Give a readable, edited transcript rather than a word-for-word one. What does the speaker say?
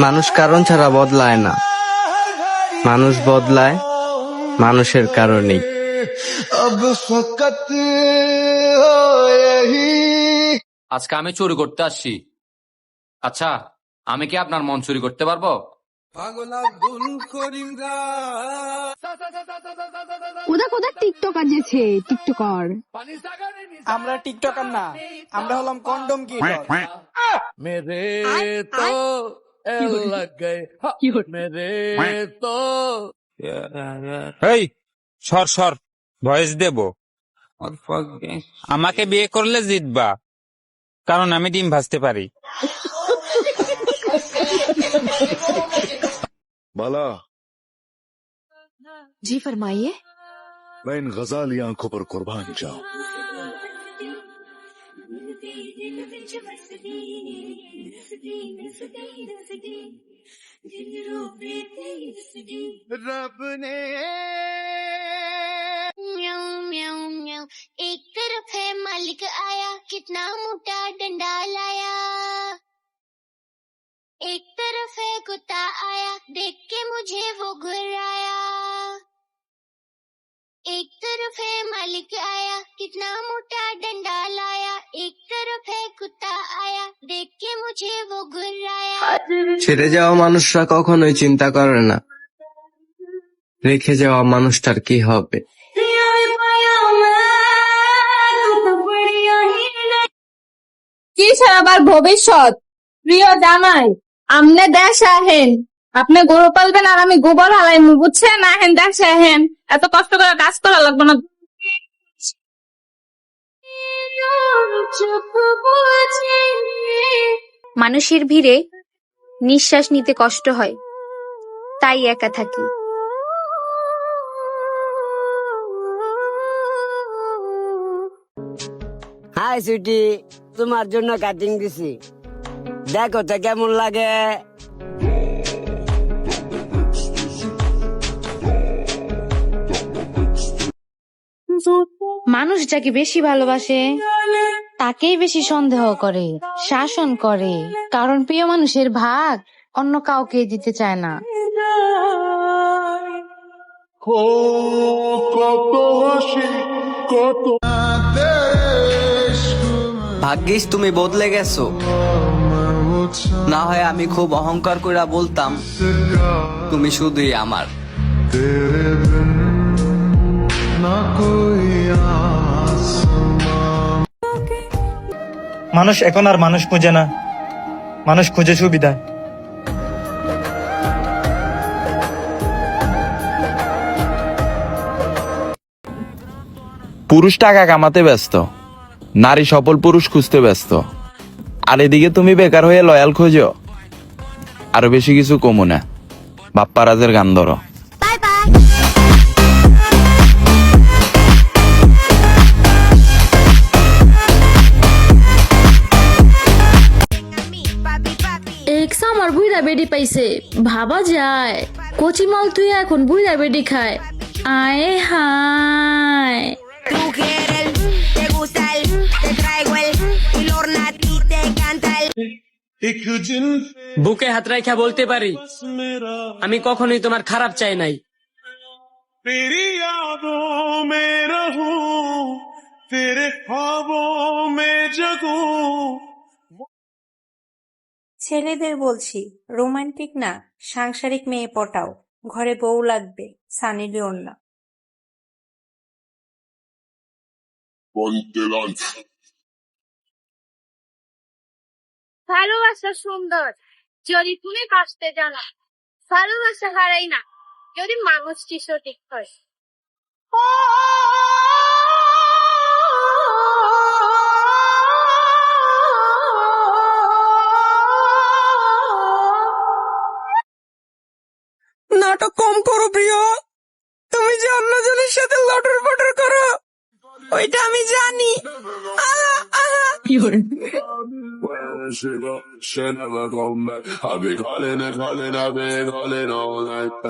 মানুষ কারণ ছাড়া বদলায় না, মানুষ বদলায় মানুষের কারণেই। আজকে আমি চুরি করতে আসছি। আচ্ছা, আমি কি আপনার মন চুরি করতে পারবো? কোথা কোথা টিকটকার যেছে টিকটকার। আমরা টিকটকার না, আমরা হলাম কন্ডম কিডর। মেরে তো লগ গয়ে মেরে তো। এই সর সর, ভয়েস দেব। আমাকে বিয়ে করলে জিতবা, কারণ আমি ডিম ভাজতে পারি। बाला, जी फरमाइए। मैं इन गजाली आंखों पर कुर्बान जाऊं। रब ने म्याऊं म्याऊं म्याऊं, एक तरफ है मालिक आया, कितना मोटा डंडा लाया। एक तरफ है कुत्ता आया, देख के मुझे वो घुराया। एक तरफ है मालिक आया, कितना मोटा डंडा लाया। एक तरफ है कुत्ता आया, देख के मुझे वो घुराया। ছেড়ে যাওয়া মানুষরা কখনোই চিন্তা করে না রেখে যাওয়া মানুষটার কি হবে। কি আবার ভবিষ্যৎ প্রিয় জামাই, আমনে দেশ আহেন, আপনি গরু পালবেন আর আমি গোবর হালাইমু, বুঝছেন? আহেন দেশ আহেন, এত কষ্ট করে কাজ করা লাগবে না। মানুষের ভিড়ে নিঃশ্বাস নিতে কষ্ট হয়, তাই একা থাকি। হাই সুইটি, তোমার জন্য কাটিং দিছি, দেখো তো কেমন লাগে। মানুষ যাকে বেশি ভালোবাসে তাকেই বেশি সন্দেহ করে, শাসন করে, কারণ প্রিয় মানুষের ভাগ অন্য কাউকে দিতে চায় না। ভাগ্যিস তুমি বদলে গেছো, না হয় আমি খুব অহংকার করে বলতাম তুমি শুধুই আমার। মানুষ এখন আর মানুষ খুঁজে না, মানুষ খুঁজে সুবিধা। পুরুষ টাকা কামাতে ব্যস্ত, নারী সফল পুরুষ খুঁজতে ব্যস্ত, আর এদিকে তুমি বেকার হয়ে লয়াল খোঁজো। আরো বেশি কিছু কমু না, বাপ্পারাজের গান ধরো। আমার বুইরা বেডি পাইছে, ভাবা যায় কচি মাল তুই এখন বুইরা বেডি খায়। আয় হায়, বুকে হাত রাখা বলতে পারি, আমি কখনোই তোমার খারাপ চাই নাই। तेरी यादों में रहूं, तेरे ख्वाबों में जगूं। ছেলেদের বলছি, রোমান্টিক না, সাংসারিক মেয়ে পটাও, ঘরে বউ লাগবে, সানি লিওন না। ভালোবাসা সুন্দর যদি তুমি বাঁচতে জানো, ভালোবাসা হারাই না যদি মানুষটি সঠিক হয়। নাটক কম করো প্রিয়, তুমি যে অন্যজনের সাথে লটর পটর করো ওইটা আমি জানি। Abi calling all night.